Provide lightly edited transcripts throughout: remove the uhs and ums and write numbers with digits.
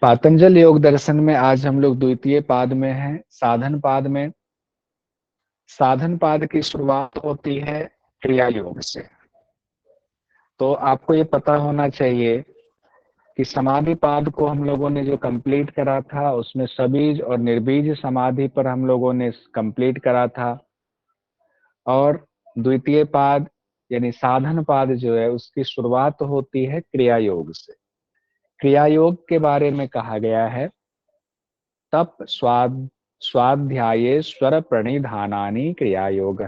पातंजल योग दर्शन में आज हम लोग द्वितीय पाद में हैं, साधन पाद में। साधन पाद की शुरुआत होती है क्रिया योग से। तो आपको ये पता होना चाहिए कि समाधि पाद को हम लोगों ने जो कंप्लीट करा था उसमें सबीज और निर्बीज समाधि पर हम लोगों ने कंप्लीट करा था। और द्वितीय पाद यानी साधन पाद जो है उसकी शुरुआत होती है क्रिया योग से। क्रिया योग के बारे में कहा गया है, तप स्वाध्याये स्वर प्रणिधानानि क्रिया योग।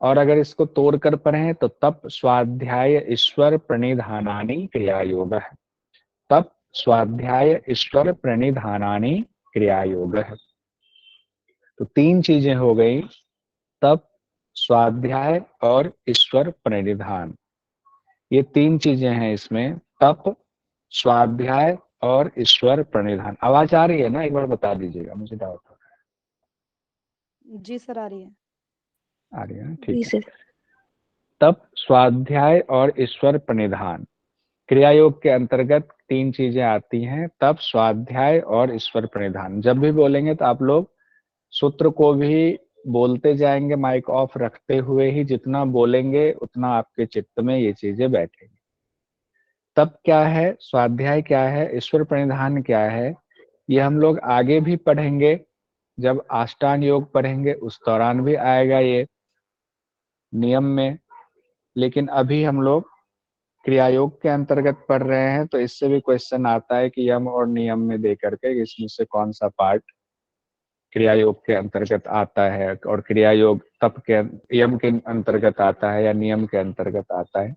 और अगर इसको तोड़कर पढ़ें तो तप स्वाध्याय ईश्वर प्रणिधानानि क्रिया योग। तप स्वाध्याय ईश्वर प्रणिधानानि क्रिया योग। तो तीन चीजें हो गई, तप, स्वाध्याय और ईश्वर प्रणिधान। ये तीन चीजें हैं इसमें, तप, स्वाध्याय और ईश्वर प्रणिधान। आवाज आ रही है ना? एक बार बता दीजिएगा, मुझे डाउट हो जी सर, आ रही है। रहा है। आ रही है ना? जी ठीक है। सर। तप, स्वाध्याय और ईश्वर प्रणिधान क्रिया योग के अंतर्गत तीन चीजें आती हैं, तप, स्वाध्याय और ईश्वर प्रणिधान। जब भी बोलेंगे तो आप लोग सूत्र को भी बोलते जाएंगे, माइक ऑफ रखते हुए ही। जितना बोलेंगे उतना आपके चित्त में ये चीजें बैठेंगी। तप क्या है, स्वाध्याय क्या है, ईश्वर प्रणिधान क्या है, ये हम लोग आगे भी पढ़ेंगे। जब अष्टांग योग पढ़ेंगे उस दौरान भी आएगा ये नियम में। लेकिन अभी हम लोग क्रिया योग के अंतर्गत पढ़ रहे हैं, तो इससे भी क्वेश्चन आता है कि यम और नियम में दे करके इसमें से कौन सा पार्ट क्रिया योग के अंतर्गत आता है और क्रिया योग तप के यम के अंतर्गत आता है या नियम के अंतर्गत आता है।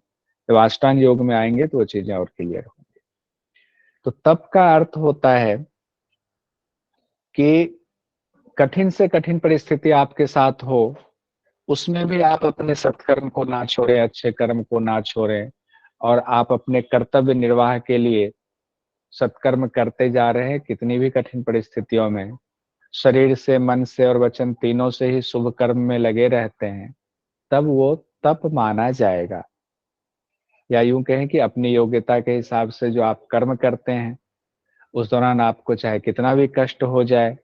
जब अष्टांग योग में आएंगे तो वो चीजें और क्लियर होंगी। तो तप का अर्थ होता है कि कठिन से कठिन परिस्थिति आपके साथ हो, उसमें भी आप अपने सत्कर्म को ना छोड़ें, अच्छे कर्म को ना छोड़ें, और आप अपने कर्तव्य निर्वाह के लिए सत्कर्म करते जा रहे हैं। कितनी भी कठिन परिस्थितियों में शरीर से, मन से और वचन तीनों से ही शुभ कर्म में लगे रहते हैं, तब वो तप माना जाएगा। या यूं कहें कि अपनी योग्यता के हिसाब से जो आप कर्म करते हैं, उस दौरान आपको चाहे कितना भी कष्ट हो जाए,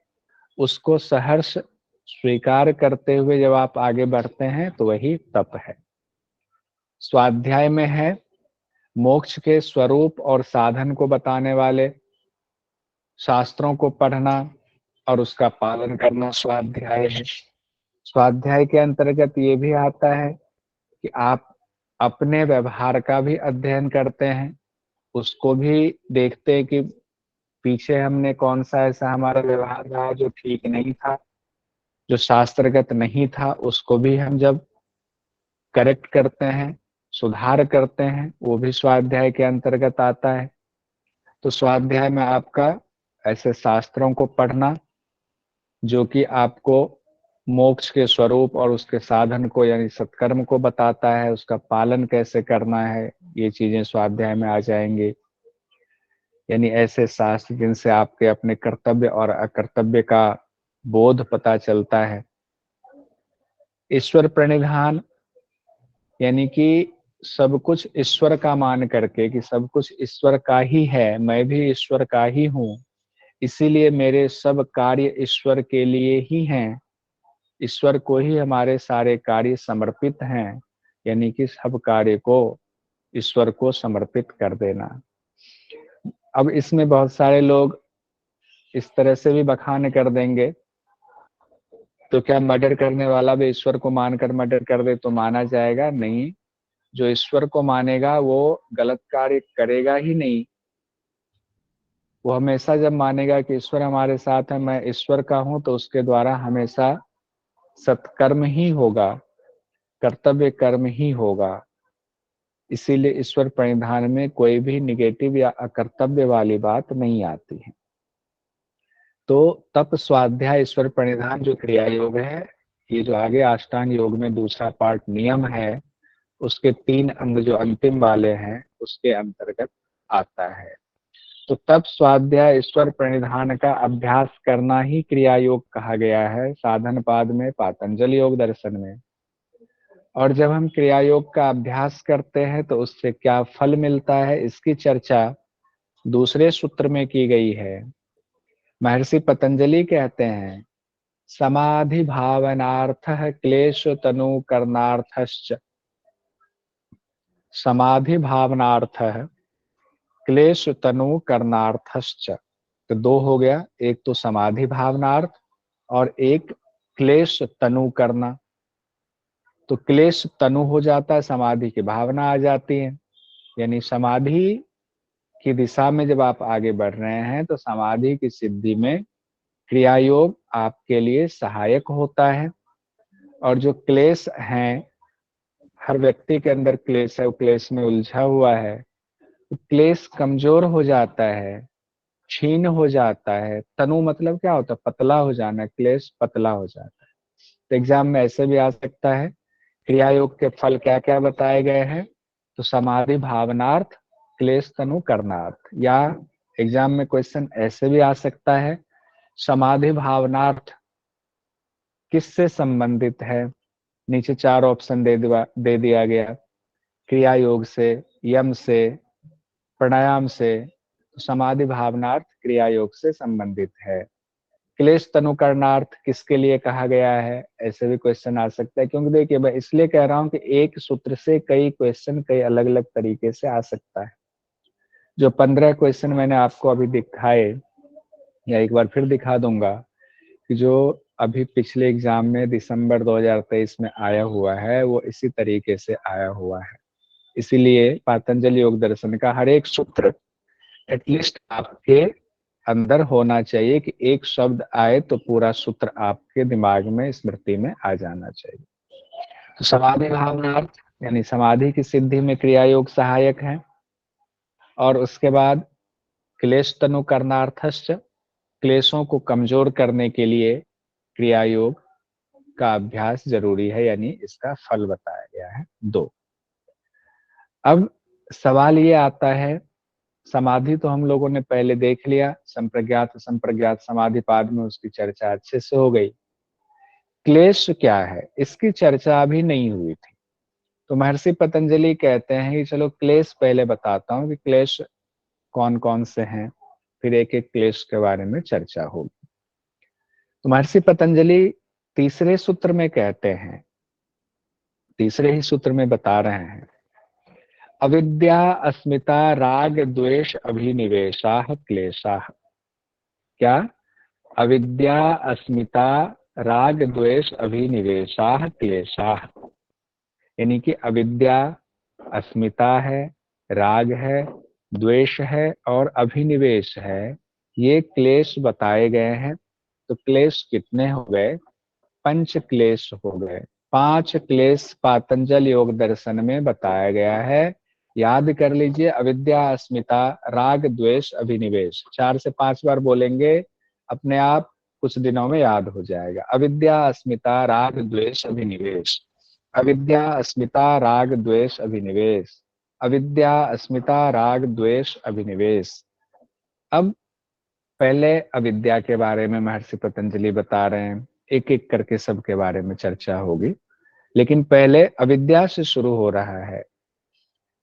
उसको सहर्ष स्वीकार करते हुए जब आप आगे बढ़ते हैं तो वही तप है। स्वाध्याय में है मोक्ष के स्वरूप और साधन को बताने वाले शास्त्रों को पढ़ना और उसका पालन करना स्वाध्याय है। स्वाध्याय के अंतर्गत ये भी आता है कि आप अपने व्यवहार का भी अध्ययन करते हैं, उसको भी देखते हैं कि पीछे हमने कौन सा ऐसा हमारा व्यवहार रहा जो ठीक नहीं था, जो शास्त्रगत नहीं था, उसको भी हम जब करेक्ट करते हैं, सुधार करते हैं, वो भी स्वाध्याय के अंतर्गत आता है। तो स्वाध्याय में आपका ऐसे शास्त्रों को पढ़ना जो कि आपको मोक्ष के स्वरूप और उसके साधन को यानी सत्कर्म को बताता है, उसका पालन कैसे करना है, ये चीजें स्वाध्याय में आ जाएंगी। यानी ऐसे शास्त्र जिनसे आपके अपने कर्तव्य और अकर्तव्य का बोध पता चलता है। ईश्वर प्रणिधान यानी कि सब कुछ ईश्वर का मान करके कि सब कुछ ईश्वर का ही है, मैं भी ईश्वर का ही हूँ, इसीलिए मेरे सब कार्य ईश्वर के लिए ही हैं, ईश्वर को ही हमारे सारे कार्य समर्पित हैं। यानी कि सब कार्य को ईश्वर को समर्पित कर देना। अब इसमें बहुत सारे लोग इस तरह से भी बखान कर देंगे, तो क्या मर्डर करने वाला भी ईश्वर को मानकर मर्डर कर दे तो माना जाएगा? नहीं। जो ईश्वर को मानेगा वो गलत कार्य करेगा ही नहीं। वो हमेशा जब मानेगा कि ईश्वर हमारे साथ है, मैं ईश्वर का हूं, तो उसके द्वारा हमेशा सत्कर्म ही होगा, कर्तव्य कर्म ही होगा। इसीलिए ईश्वर प्रणिधान में कोई भी निगेटिव या अकर्तव्य वाली बात नहीं आती है। तो तप, स्वाध्याय, ईश्वर प्रणिधान जो क्रिया योग है, ये जो आगे अष्टांग योग में दूसरा पार्ट नियम है, उसके तीन अंग जो अंतिम वाले हैं उसके अंतर्गत आता है। तो तप, स्वाध्याय, ईश्वर प्रणिधान का अभ्यास करना ही क्रिया योग कहा गया है साधन पाद में, पातंजल योग दर्शन में। और जब हम क्रिया योग का अभ्यास करते हैं तो उससे क्या फल मिलता है, इसकी चर्चा दूसरे सूत्र में की गई है। महर्षि पतंजलि कहते हैं समाधि भावनार्थ क्लेश तनु करनार्थश्च। समाधि भावनार्थ क्लेश तनु करनार्थश्च। तो दो हो गया, एक तो समाधि भावनार्थ और एक क्लेश तनु करना। तो क्लेश तनु हो जाता है, समाधि की भावना आ जाती है। यानी समाधि की दिशा में जब आप आगे बढ़ रहे हैं तो समाधि की सिद्धि में क्रिया योग आपके लिए सहायक होता है। और जो क्लेश हैं, हर व्यक्ति के अंदर क्लेश है, वो क्लेश में उलझा हुआ है, तो क्लेश कमजोर हो जाता है, क्षीण हो जाता है। तनु मतलब क्या होता है? पतला हो जाना, क्लेश पतला हो जाता है। तो एग्जाम में ऐसे भी आ सकता है। क्रिया योग के फल क्या क्या बताए गए हैं? तो समाधि भावनार्थ क्लेश तनु करनार्थ। या एग्जाम में क्वेश्चन ऐसे भी आ सकता है, समाधि भावनार्थ किससे संबंधित है? नीचे चार ऑप्शन दे दिया गया। क्रिया योग से, यम से, प्राणायाम से। तो समाधि भावनार्थ क्रिया योग से संबंधित है। क्लेश तनुकरणार्थ किसके लिए कहा गया है? ऐसे भी क्वेश्चन आ सकता है। क्योंकि देखिए मैं इसलिए कह रहा हूं कि एक सूत्र से कई क्वेश्चन कई अलग अलग तरीके से आ सकता है। जो 15 क्वेश्चन मैंने आपको अभी दिखाए, या एक बार फिर दिखा दूंगा, कि जो अभी पिछले एग्जाम में दिसंबर 2023 में आया हुआ है वो इसी तरीके से आया हुआ है। इसीलिए पातंजलि योग दर्शन का हर एक सूत्र एटलीस्ट आपके अंदर होना चाहिए कि एक शब्द आए तो पूरा सूत्र आपके दिमाग में स्मृति में आ जाना चाहिए। तो समाधि भावनार्थ यानी समाधि की सिद्धि में क्रिया योग सहायक है। और उसके बाद क्लेश तनु करनार्थश्च, क्लेशों को कमजोर करने के लिए क्रिया योग का अभ्यास जरूरी है, यानी इसका फल बताया गया है 2। अब सवाल ये आता है, समाधि तो हम लोगों ने पहले देख लिया, संप्रज्ञात संप्रज्ञात समाधि पाद में उसकी चर्चा अच्छे से हो गई। क्लेश क्या है इसकी चर्चा अभी नहीं हुई थी। तो महर्षि पतंजलि कहते हैं कि चलो क्लेश पहले बताता हूं कि क्लेश कौन कौन से हैं, फिर एक एक क्लेश के बारे में चर्चा होगी। तो महर्षि पतंजलि तीसरे सूत्र में कहते हैं, तीसरे ही सूत्र में बता रहे हैं, अविद्या अस्मिता राग द्वेष अभिनिवेशा क्लेशा। क्या? अविद्या अस्मिता राग द्वेष अभिनिवेशा क्लेशा। यानी कि अविद्या, अस्मिता है, राग है, द्वेष है और अभिनिवेश है, ये क्लेश बताए गए हैं। तो क्लेश कितने हो गए? पंच क्लेश हो गए। 5 क्लेश पातंजल योग दर्शन में बताया गया है। याद कर लीजिए, अविद्या अस्मिता राग द्वेष अभिनिवेश 4 से 5 बार बोलेंगे, अपने आप कुछ दिनों में याद हो जाएगा। अविद्या अस्मिता राग द्वेष अभिनिवेश, अविद्या अस्मिता राग द्वेष अभिनिवेश, अविद्या अस्मिता राग द्वेष अभिनिवेश। अब पहले अविद्या के बारे में महर्षि पतंजलि बता रहे हैं, एक एक करके सबके बारे में चर्चा होगी, लेकिन पहले अविद्या से शुरू हो रहा है।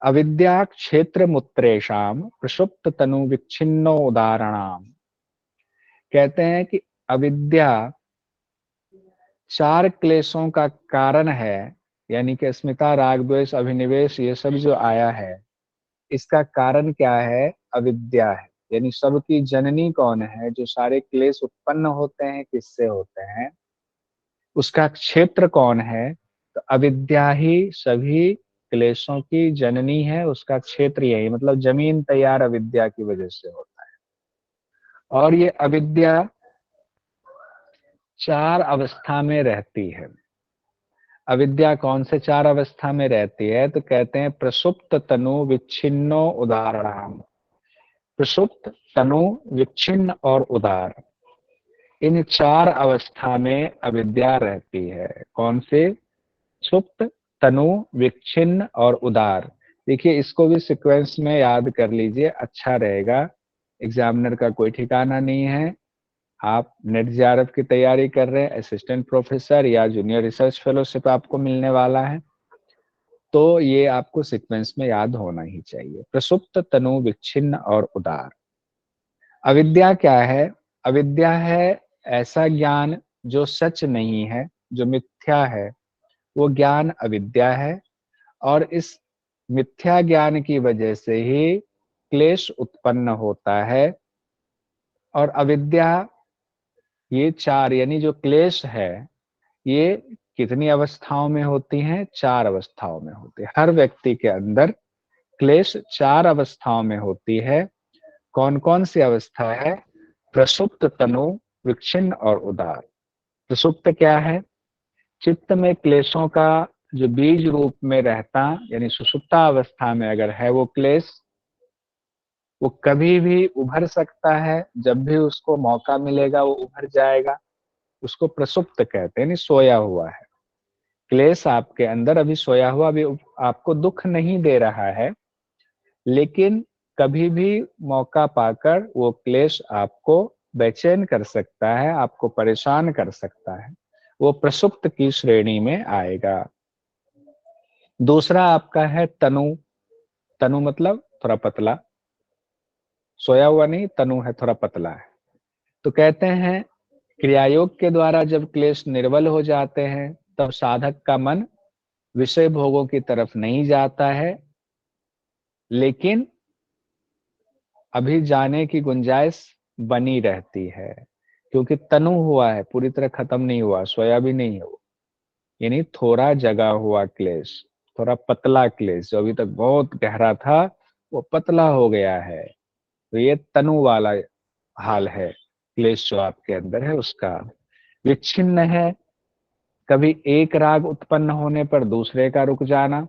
अविद्या क्षेत्र मुत्रेशाम प्रसुप्त तनु विच्छिन्नो उदाहरणाम। कहते हैं कि अविद्या 4 क्लेशों का कारण है। यानी कि अस्मिता राग द्वेष अभिनिवेश ये सब जो आया है, इसका कारण क्या है? अविद्या है। यानी सबकी जननी कौन है? जो सारे क्लेश उत्पन्न होते हैं किससे होते हैं? उसका क्षेत्र कौन है? तो अविद्या ही सभी क्लेशों की जननी है, उसका क्षेत्र यही, मतलब जमीन तैयार अविद्या की वजह से होता है। और ये अविद्या 4 अवस्था में रहती है। अविद्या कौन से 4 अवस्था में रहती है? तो कहते हैं प्रसुप्त तनु विच्छिन्नो उदाहरण। प्रसुप्त, तनु, विच्छिन्न और उदार, इन 4 अवस्था में अविद्या रहती है। कौन से? सुप्त, तनु, विच्छिन्न और उदार। देखिए इसको भी सीक्वेंस में याद कर लीजिए, अच्छा रहेगा। एग्जामिनर का कोई ठिकाना नहीं है, आप नेट जेआरएफ की तैयारी कर रहे हैं, असिस्टेंट प्रोफेसर या जूनियर रिसर्च फेलोशिप आपको मिलने वाला है, तो ये आपको सीक्वेंस में याद होना ही चाहिए। प्रसुप्त, तनु, विच्छिन्न और उदार। अविद्या क्या है? अविद्या है ऐसा ज्ञान जो सच नहीं है, जो मिथ्या है, वो ज्ञान अविद्या है। और इस मिथ्या ज्ञान की वजह से ही क्लेश उत्पन्न होता है। और अविद्या, ये चार यानी जो क्लेश है, ये कितनी अवस्थाओं में होती हैं? चार अवस्थाओं में होती है। हर व्यक्ति के अंदर क्लेश चार अवस्थाओं में होती है। कौन कौन सी अवस्था है? प्रसुप्त, तनु, विच्छिन्न और उदार। प्रसुप्त क्या है? चित्त में क्लेशों का जो बीज रूप में रहता, यानी सुषुप्ता अवस्था में अगर है वो क्लेश, वो कभी भी उभर सकता है। जब भी उसको मौका मिलेगा वो उभर जाएगा। उसको प्रसुप्त कहते हैं, यानी सोया हुआ है। क्लेश आपके अंदर अभी सोया हुआ, अभी आपको दुख नहीं दे रहा है, लेकिन कभी भी मौका पाकर वो क्लेश आपको बेचैन कर सकता है, आपको परेशान कर सकता है। वो प्रसुप्त की श्रेणी में आएगा। दूसरा आपका है तनु। तनु मतलब थोड़ा पतला, सोया हुआ नहीं, तनु है थोड़ा पतला है। तो कहते हैं क्रियायोग के द्वारा जब क्लेश निर्बल हो जाते हैं, तब साधक का मन विषय भोगों की तरफ नहीं जाता है, लेकिन अभी जाने की गुंजाइश बनी रहती है, क्योंकि तनु हुआ है, पूरी तरह खत्म नहीं हुआ, सोया भी नहीं है वो। यानी थोड़ा जगा हुआ क्लेश, थोड़ा पतला क्लेश, जो अभी तक बहुत गहरा था वो पतला हो गया है। तो ये तनु वाला हाल है क्लेश जो आपके अंदर है उसका। विच्छिन्न है, कभी एक राग उत्पन्न होने पर दूसरे का रुक जाना,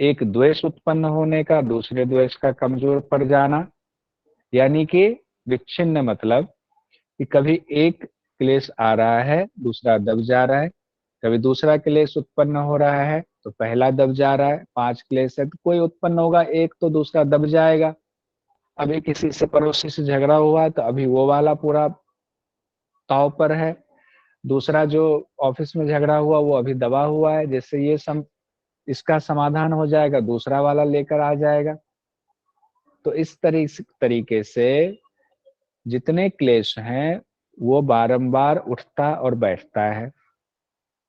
एक द्वेष उत्पन्न होने का दूसरे द्वेष का कमजोर पड़ जाना। यानी कि विच्छिन्न मतलब कि कभी एक क्लेश आ रहा है, दूसरा दब जा रहा है। कभी दूसरा क्लेश उत्पन्न हो रहा है तो पहला दब जा रहा है। पांच क्लेश है तो कोई उत्पन्न होगा एक तो दूसरा दब जाएगा। अभी किसी से पड़ोसी से झगड़ा हुआ है तो अभी वो वाला पूरा ताव पर है। दूसरा जो ऑफिस में झगड़ा हुआ वो अभी दबा हुआ है, जैसे इसका समाधान हो जाएगा दूसरा वाला लेकर आ जाएगा। तो इस तरीके से जितने क्लेश हैं वो बारंबार उठता और बैठता है।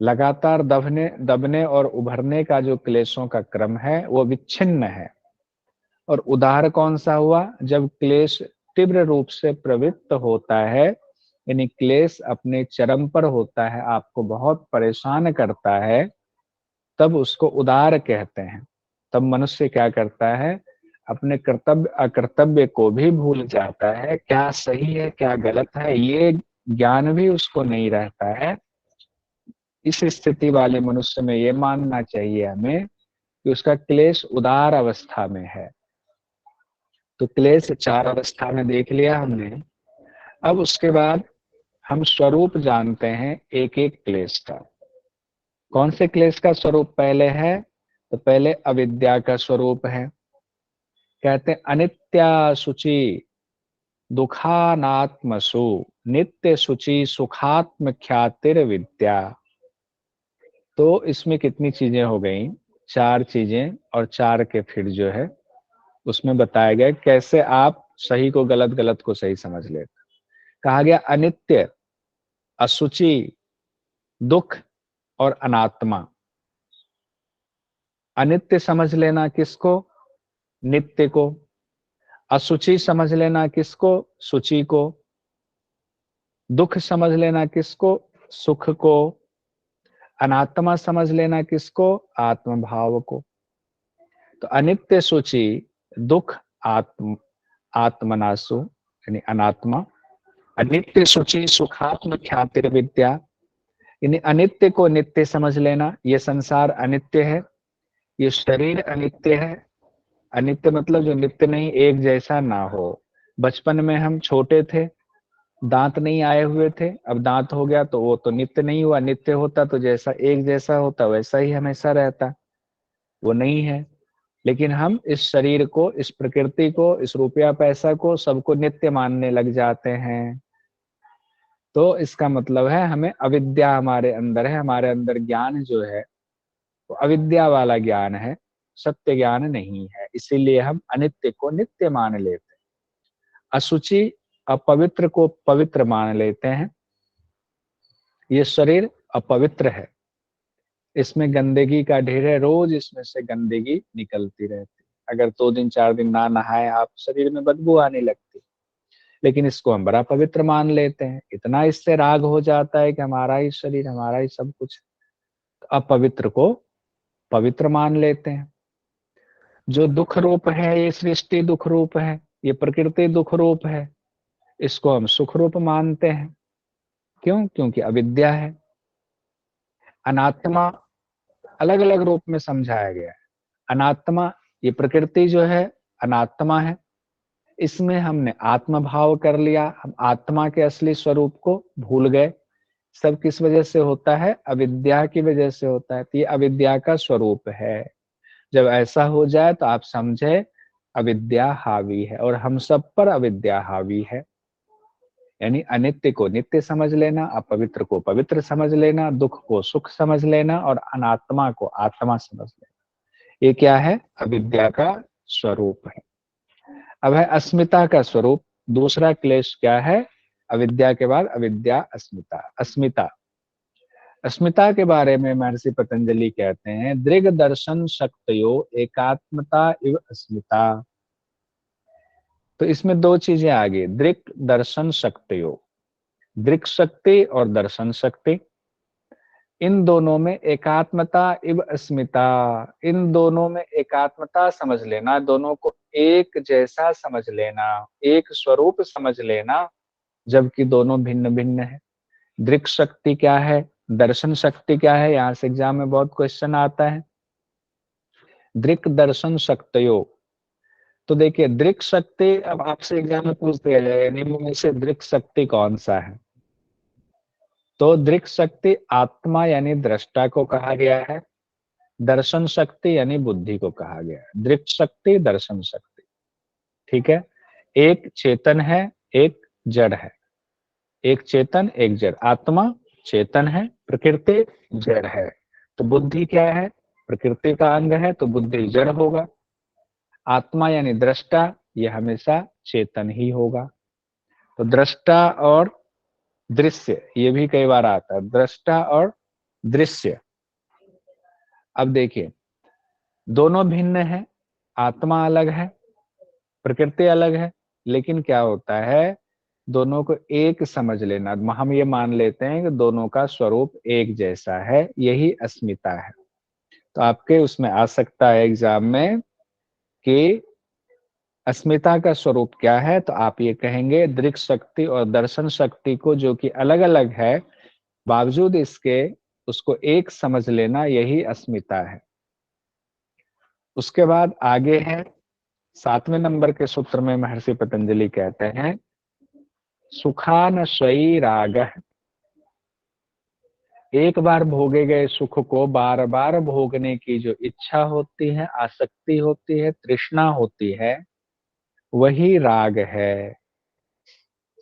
लगातार दबने दबने और उभरने का जो क्लेशों का क्रम है वो विच्छिन्न है। और उदार कौन सा हुआ? जब क्लेश तीव्र रूप से प्रवृत्त होता है, यानी क्लेश अपने चरम पर होता है, आपको बहुत परेशान करता है, तब उसको उदार कहते हैं। तब मनुष्य क्या करता है? अपने कर्तव्य अकर्तव्य को भी भूल जाता है, क्या सही है क्या गलत है ये ज्ञान भी उसको नहीं रहता है। इस स्थिति वाले मनुष्य में ये मानना चाहिए हमें कि उसका क्लेश उदार अवस्था में है। तो क्लेश चार अवस्था में देख लिया हमने। अब उसके बाद हम स्वरूप जानते हैं एक एक क्लेश का। कौन से क्लेश का स्वरूप पहले है? तो पहले अविद्या का स्वरूप है। कहते हैं अनित्या शुचि दुखानात्मसु नित्य शुचि सुखात्म ख्यातिर विद्या। तो इसमें कितनी चीजें हो गई? चार चीजें, और चार के फिर जो है उसमें बताया गया कैसे आप सही को गलत, गलत को सही समझ ले। कहा गया अनित्य, असुचि, दुख और अनात्मा। अनित्य समझ लेना किसको? नित्य को। असुचि समझ लेना किसको? सुचि को। दुख समझ लेना किसको? सुख को। अनात्मा समझ लेना किसको? आत्म भाव को। तो अनित्य सूची, दुख, आत्मनासु यानी अनात्मा। अनित्य सूची सुखात्म ख्यातिर विद्या, यानी अनित्य को नित्य समझ लेना। ये संसार अनित्य है, ये शरीर अनित्य है। अनित्य मतलब जो नित्य नहीं, एक जैसा ना हो। बचपन में हम छोटे थे, दांत नहीं आए हुए थे, अब दांत हो गया तो वो तो नित्य नहीं हुआ। नित्य होता तो जैसा एक जैसा होता वैसा ही हमेशा रहता, वो नहीं है। लेकिन हम इस शरीर को, इस प्रकृति को, इस रुपया पैसा को, सबको नित्य मानने लग जाते हैं। तो इसका मतलब है हमें अविद्या हमारे अंदर है। हमारे अंदर ज्ञान जो है वो अविद्या वाला ज्ञान है, सत्य ज्ञान नहीं है। इसीलिए हम अनित्य को नित्य मान लेते हैं। असुचि अपवित्र को पवित्र मान लेते हैं। ये शरीर अपवित्र है, इसमें गंदगी का ढेर है, रोज इसमें से गंदगी निकलती रहती। अगर 2 दिन 4 दिन ना नहाए आप, शरीर में बदबू आने लगती। लेकिन इसको हम बड़ा पवित्र मान लेते हैं, इतना इससे राग हो जाता है कि हमारा ही शरीर, हमारा ही सब कुछ। अपवित्र को पवित्र मान लेते हैं। जो दुख रूप है, ये सृष्टि दुख रूप है, ये प्रकृति दुख रूप है, इसको हम सुख रूप मानते हैं। क्यों? क्योंकि अविद्या है। अनात्मा अलग अलग रूप में समझाया गया है। अनात्मा, ये प्रकृति जो है अनात्मा है, इसमें हमने आत्म भाव कर लिया, हम आत्मा के असली स्वरूप को भूल गए। सब किस वजह से होता है? अविद्या की वजह से होता है। तो ये अविद्या का स्वरूप है। जब ऐसा हो जाए तो आप समझे अविद्या हावी है, और हम सब पर अविद्या हावी है। यानी अनित्य को नित्य समझ लेना, अपवित्र को पवित्र समझ लेना, दुख को सुख समझ लेना, और अनात्मा को आत्मा समझ लेना। ये क्या है? अविद्या का स्वरूप है। अब है अस्मिता का स्वरूप। दूसरा क्लेश क्या है? अविद्या के बाद अविद्या अस्मिता। अस्मिता, अस्मिता के बारे में महर्षि पतंजलि कहते हैं, दृग दर्शन शक्तयो एकात्मता इव अस्मिता। तो इसमें 2 चीजें आ गई, दृक् दर्शन शक्तयो। दृक् शक्ति और दर्शन शक्ति, इन दोनों में एकात्मता इव अस्मिता। इन दोनों में एकात्मता समझ लेना, दोनों को एक जैसा समझ लेना, एक स्वरूप समझ लेना, जबकि दोनों भिन्न भिन्न है। दृक् शक्ति क्या है, दर्शन शक्ति क्या है? यहाँ से एग्जाम में बहुत क्वेश्चन आता है। दृक् दर्शन शक्तयो, तो देखिए दृक् शक्ति, अब आपसे एग्जाम में पूछ दिया जाएगा निम्न में से दृक् शक्ति कौन सा है? तो दृक् शक्ति आत्मा यानी दृष्टा को कहा गया है, दर्शन शक्ति यानी बुद्धि को कहा गया है। दृक् शक्ति, दर्शन शक्ति, ठीक है। एक चेतन है, एक जड़ है। एक चेतन, एक जड़। आत्मा चेतन है, प्रकृति जड़ है। तो बुद्धि क्या है? प्रकृति का अंग है, तो बुद्धि जड़ होगा। आत्मा यानी दृष्टा, ये हमेशा चेतन ही होगा। तो दृष्टा और दृश्य, ये भी कई बार आता है, दृष्टा और दृश्य। अब देखिए दोनों भिन्न है, आत्मा अलग है, प्रकृति अलग है, लेकिन क्या होता है, दोनों को एक समझ लेना। हम ये मान लेते हैं कि दोनों का स्वरूप एक जैसा है, यही अस्मिता है। तो आपके उसमें आ सकता है एग्जाम में कि अस्मिता का स्वरूप क्या है, तो आप ये कहेंगे दृक् शक्ति और दर्शन शक्ति को, जो कि अलग अलग है, बावजूद इसके उसको एक समझ लेना, यही अस्मिता है। उसके बाद आगे है 7वें नंबर के सूत्र में महर्षि पतंजलि कहते हैं, सुखान स्वई राग। एक बार भोगे गए सुख को बार बार भोगने की जो इच्छा होती है, आसक्ति होती है, तृष्णा होती है, वही राग है।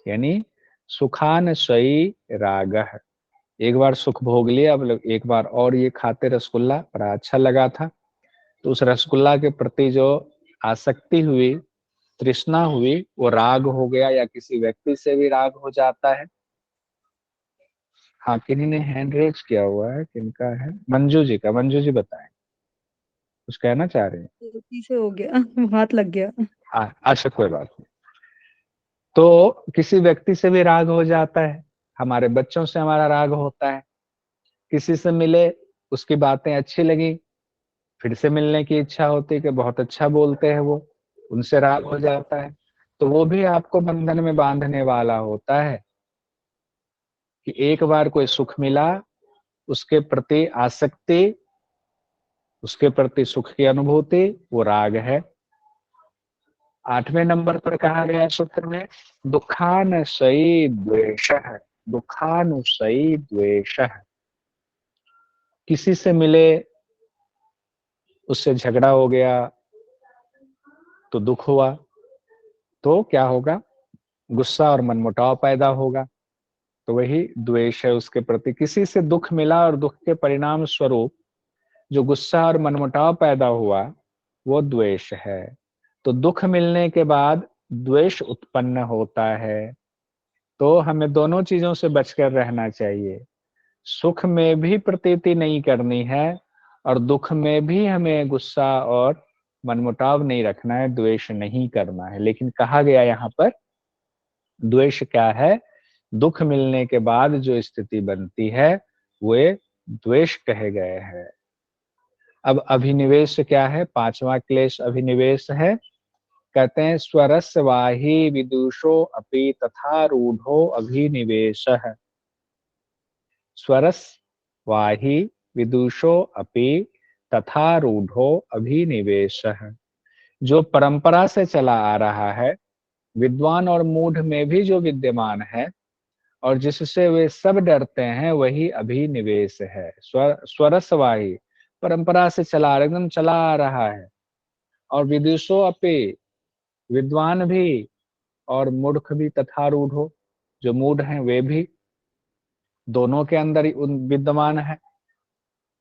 यानी सुखान स्वई राग। एक बार सुख भोग लिया, अब एक बार और ये खाते रसगुल्ला, बड़ा अच्छा लगा था, तो उस रसगुल्ला के प्रति जो आसक्ति हुई, तृष्णा हुई, वो राग हो गया। या किसी व्यक्ति से भी राग हो जाता है। हाँ, किन्हीं ने हैंड रेज किया हुआ है, किनका है? मंजू जी का। मंजू जी बताएं, कुछ कहना चाह रहे हैं? गलती से हो गया हाथ लग गया। हाँ, अच्छा कोई बात नहीं। तो किसी व्यक्ति से भी राग हो जाता है, हमारे बच्चों से हमारा राग होता है, किसी से मिले, उसकी बातें अच्छी लगी, फिर से मिलने की इच्छा होती है कि बहुत अच्छा बोलते हैं वो, उनसे राग हो जाता है। तो वो भी आपको बंधन में बांधने वाला होता है कि एक बार कोई सुख मिला, उसके प्रति आसक्ति, उसके प्रति सुख की अनुभूति, वो राग है। 8वें नंबर पर कहा गया सूत्र में, दुखानुशयी द्वेषः। दुखानुशयी द्वेषः, किसी से मिले, उससे झगड़ा हो गया तो दुख हुआ, तो क्या होगा? गुस्सा और मनमुटाव पैदा होगा। तो वही द्वेष है उसके प्रति। किसी से दुख मिला और दुख के परिणाम स्वरूप जो गुस्सा और मनमुटाव पैदा हुआ, वो द्वेष है। तो दुख मिलने के बाद द्वेष उत्पन्न होता है। तो हमें दोनों चीजों से बचकर रहना चाहिए। सुख में भी प्रतीति नहीं करनी है और दुख में भी हमें गुस्सा और मनमुटाव नहीं रखना है, द्वेष नहीं करना है। लेकिन कहा गया यहाँ पर द्वेष क्या है? दुख मिलने के बाद जो स्थिति बनती है वे द्वेष कहे गए हैं। अब अभिनिवेश क्या है? पांचवा क्लेश अभिनिवेश है। कहते हैं स्वरस्वाही विदुषो अपि तथा रूढ़ो अभिनिवेशः। स्वरस्वाही विदुषो अपि तथा रूढ़ो अभिनिवेशः। जो परंपरा से चला आ रहा है, विद्वान और मूढ़ में भी जो विद्यमान है और जिससे वे सब डरते हैं, वही अभिनिवेश है। स्वरस्वाही परंपरा से चला एकदम चला आ रहा है। और विदुषो अपि विद्वान भी और मूर्ख भी, तथा रूढ़ो जो मूढ़ हैं वे भी, दोनों के अंदर ही विद्यमान है।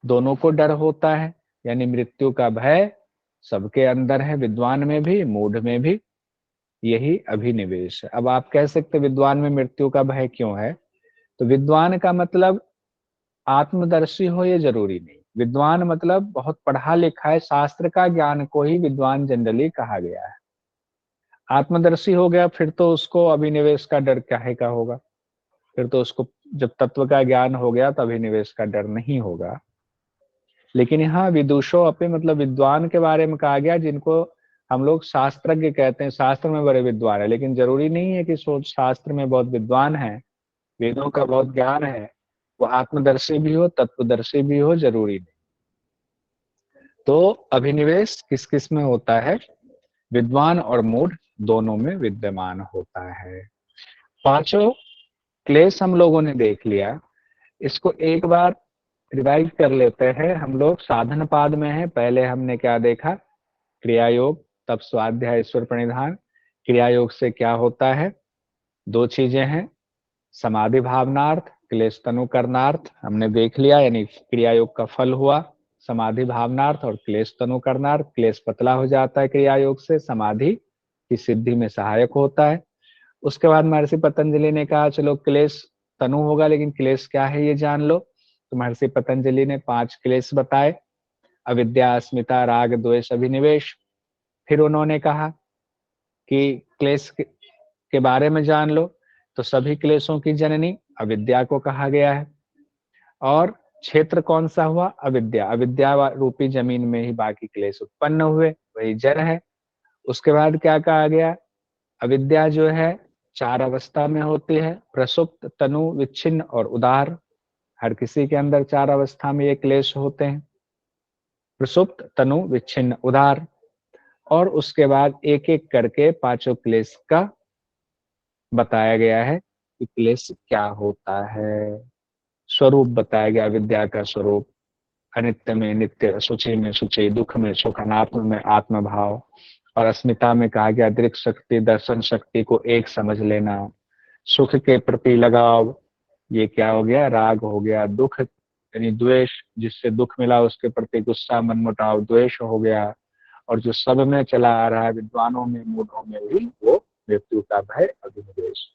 दोनों को डर होता है, यानी मृत्यु का भय सबके अंदर है, विद्वान में भी मूढ़ में भी। यही अभिनिवेश है। अब आप कह सकते विद्वान में मृत्यु का भय क्यों है? तो विद्वान का मतलब आत्मदर्शी हो ये जरूरी नहीं। विद्वान मतलब बहुत पढ़ा लिखा है, शास्त्र का ज्ञान को ही विद्वान जनरली कहा गया है। आत्मदर्शी हो गया फिर तो उसको अभिनिवेश का डर काहे का होगा? फिर तो उसको जब तत्व का ज्ञान हो गया तो अभिनिवेश का डर नहीं होगा। लेकिन यहाँ विदुषो अपि मतलब विद्वान के बारे में कहा गया जिनको हम लोग शास्त्रज्ञ कहते हैं, शास्त्र में बड़े विद्वान है। लेकिन जरूरी नहीं है कि सोच शास्त्र में बहुत विद्वान है, वेदों का बहुत ज्ञान है, वो आत्मदर्शी भी हो तत्वदर्शी भी हो, जरूरी नहीं। तो अभिनिवेश किस किस में होता है? विद्वान और मूढ़ दोनों में विद्यमान होता है। पांचों क्लेश हम लोगों ने देख लिया। इसको एक बार रिवाइज कर लेते हैं। हम लोग साधन पाद में है। पहले हमने क्या देखा? क्रिया योग, तब स्वाध्याय ईश्वर प्रणिधान। क्रिया योग से क्या होता है? दो चीजें हैं, समाधि भावनार्थ, क्लेश तनु करनार्थ हमने देख लिया, यानी क्रिया योग का फल हुआ समाधि भावनार्थ और क्लेश तनु करनार्थ। क्लेश पतला हो जाता है क्रिया योग से, समाधि की सिद्धि में सहायक होता है। उसके बाद महर्षि पतंजलि ने कहा चलो क्लेश तनु होगा, लेकिन क्लेश क्या है ये जान लो। तो महर्षि पतंजलि ने 5 क्लेश बताए, अविद्या, अस्मिता, राग, द्वेष, अभिनिवेश। फिर उन्होंने कहा कि क्लेश के बारे में जान लो, तो सभी क्लेशों की जननी अविद्या को कहा गया है। और क्षेत्र कौन सा हुआ? अविद्या। अविद्या रूपी जमीन में ही बाकी क्लेश उत्पन्न हुए, वही जड़ है। उसके बाद क्या कहा गया? अविद्या जो है 4 अवस्था में होती है, प्रसुप्त, तनु, विच्छिन्न और उदार। हर किसी के अंदर 4 अवस्था में ये क्लेश होते हैं, प्रसुप्त, तनु, विच्छिन्न, उदार। और उसके बाद एक एक करके पांचों क्लेश का बताया गया है कि क्लेश क्या होता है। स्वरूप बताया गया विद्या का स्वरूप, अनित्य में नित्य, शुचि में शुचि, दुख में सुख, अनात्म में आत्म भाव। और अस्मिता में कहा गया दृक् शक्ति, दर्शन शक्ति को एक समझ लेना। सुख के प्रति लगाव, ये क्या हो गया? राग हो गया। दुख यानी द्वेष, जिससे दुख मिला उसके प्रति गुस्सा, मनमुटाव, द्वेष हो गया। और जो सब में चला आ रहा है, विद्वानों में मूढ़ों में भी, वो मृत्यु का भय, अभिनिवेश।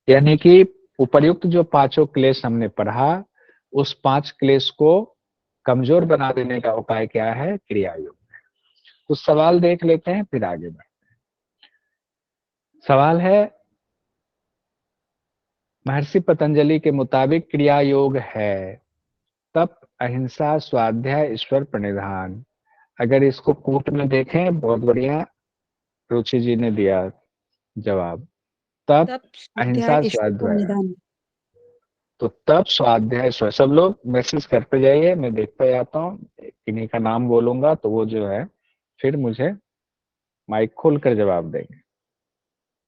यानी कि उपर्युक्त जो पांचों क्लेश हमने पढ़ा, उस 5 क्लेश को कमजोर बना देने का उपाय क्या है? क्रिया योग। कुछ सवाल देख लेते हैं फिर आगे बढ़ते हैं। सवाल है, महर्षि पतंजलि के मुताबिक क्रिया योग है तप, अहिंसा, स्वाध्याय, ईश्वर प्रणिधान। अगर इसको कूट में देखें, बहुत बढ़िया रुचि जी ने दिया जवाब। तप, तप स्वाध्याय अहिंसा, ईश्वर स्वाध्याय। प्रणिधान। तो तप, स्वाध्याय, सब लोग मैसेज करते जाइए, मैं देखता जाता हूँ। किन्हीं का नाम बोलूंगा तो वो जो है फिर मुझे माइक खोल कर जवाब देंगे।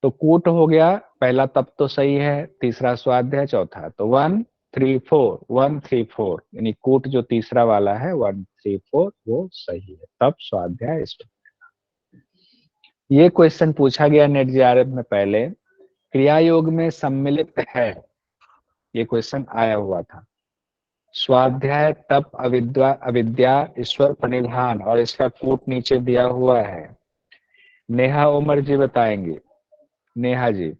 तो कूट हो गया, पहला तप तो सही है, तीसरा स्वाध्याय, चौथा तो 1 3 4, 1 3 4, यानी कूट जो तीसरा वाला है 1 3 4 वो सही है। तप, स्वाध्याय, ये क्वेश्चन पूछा गया नेट जेआरएफ में पहले, क्रिया योग में सम्मिलित है, ये क्वेश्चन आया हुआ था। स्वाध्याय, तप, अविद्या, ईश्वर प्रणिधान, और इसका कूट नीचे दिया हुआ है। नेहा उमर जी बताएंगे। नेहा जी,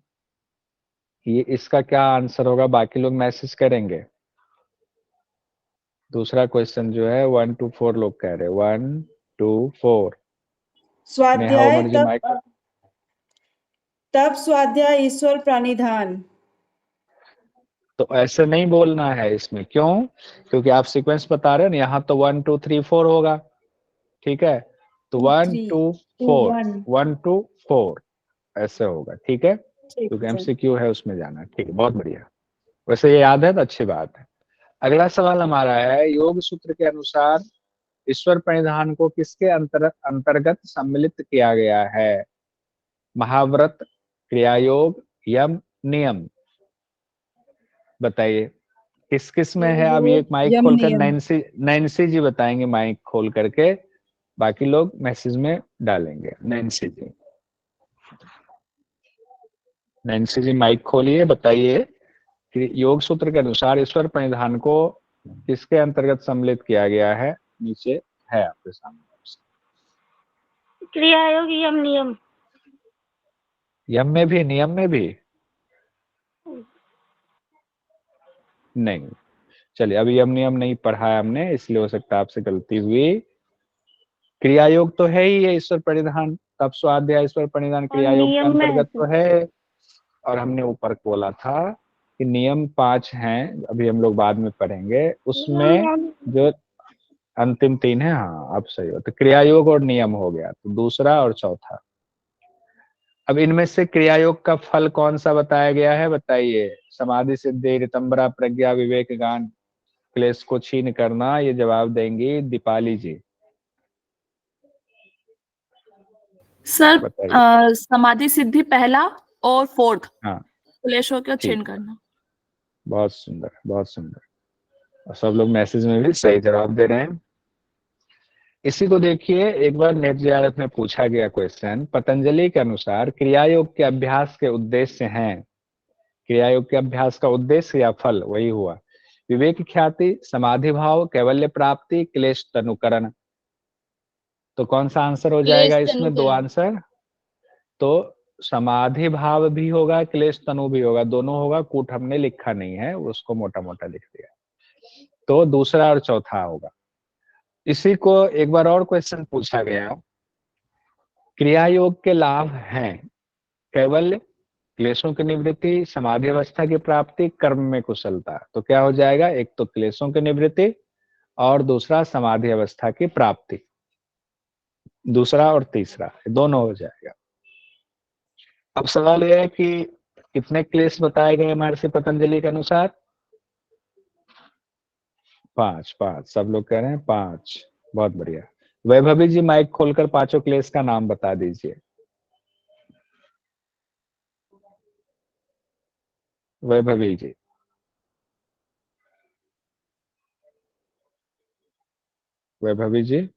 ये इसका क्या आंसर होगा, बाकी लोग मैसेज करेंगे। दूसरा क्वेश्चन जो है 1 to 4 लोग कह रहे हैं, 1 2 4। नेहा स्वाध्याय उमर जी माइक। तप स्वाध्याय ईश्वर प्रणिधान। तो ऐसे नहीं बोलना है इसमें, क्यों? क्योंकि आप सीक्वेंस बता रहे हैं ना, यहाँ तो 1 2 3 4 होगा। ठीक है, तो two one three two two four one 1 2 4 ऐसे होगा। ठीक है, ठीक क्योंकि है। एमसीक्यू है उसमें जाना। ठीक है, बहुत बढ़िया। वैसे ये याद है तो अच्छी बात है। अगला सवाल हमारा है, योग सूत्र के अनुसार ईश्वर प्रणिधान को किसके अंतर्गत सम्मिलित किया गया है? महाव्रत, क्रिया योग, यम, नियम। बताइए किस किस में है। अब ये माइक यम खोलकर नियम। नैन्सी नैन्सी जी बताएंगे माइक खोल करके, बाकी लोग मैसेज में डालेंगे। नैन्सी जी, नैन्सी जी माइक खोलिए, बताइए कि योग सूत्र के अनुसार ईश्वर प्रणिधान को किसके अंतर्गत सम्मिलित किया गया है। नीचे है आपके सामने। क्रिया योग यम नियम। यम में भी, नियम में भी नहीं। चलिए, अभी यम नियम नहीं पढ़ा है हमने, इसलिए हो सकता है आपसे गलती हुई। क्रिया योग तो है ही है ईश्वर प्रणिधान, तप स्वाध्याय ईश्वर प्रणिधान और क्रिया योग के नियम में है अंतर्गत तो तो है। और हमने ऊपर बोला था कि नियम 5 हैं, अभी हम लोग बाद में पढ़ेंगे उसमें। नियम जो अंतिम 3 है, हाँ अब सही हो। तो क्रिया योग और नियम हो गया, तो दूसरा और चौथा। अब इनमें से क्रिया योग का फल कौन सा बताया गया है, बताइए। समाधि सिद्धि, ऋतंबरा, प्रज्ञा, विवेक ज्ञान, क्लेश को छीन करना। ये जवाब देंगी दीपाली जी, सर बताइए। समाधि सिद्धि पहला और फोर्थ, हाँ, क्लेशों को ठीक, क्षीण करना। बहुत सुंदर, बहुत सुंदर। और सब लोग मैसेज में भी सही जवाब दे रहे हैं। इसी को देखिए, एक बार नेट जीआरएफ में पूछा गया क्वेश्चन, पतंजलि के अनुसार क्रिया योग के अभ्यास के उद्देश्य हैं। क्रिया योग के अभ्यास का उद्देश्य या फल वही हुआ। विवेक ख्याति, समाधि भाव, कैवल्य प्राप्ति, क्लेश तनुकरण। तो कौन सा आंसर हो क्लेश जाएगा इसमें? दो तनुकरण। आंसर। तो समाधि भाव भी होगा, क्लेश तनु भी होगा, दोनों होगा। कूट हमने लिखा नहीं है, उसको मोटा मोटा लिख दिया। तो दूसरा और चौथा होगा। इसी को एक बार और क्वेश्चन पूछा गया, क्रिया योग के लाभ हैं कैवल्य, क्लेशों की निवृत्ति, समाधि अवस्था की प्राप्ति, कर्म में कुशलता। तो क्या हो जाएगा? एक तो क्लेशों की निवृत्ति और दूसरा समाधि अवस्था की प्राप्ति। दूसरा और तीसरा दोनों हो जाएगा। अब सवाल यह है कि कितने क्लेश बताए गए महर्षि पतंजलि के अनुसार? 5, 5 सब लोग कह रहे हैं 5। बहुत बढ़िया। वैभवी जी माइक खोलकर पांचों क्लेश का नाम बता दीजिए। वैभवी जी, वैभवी जी।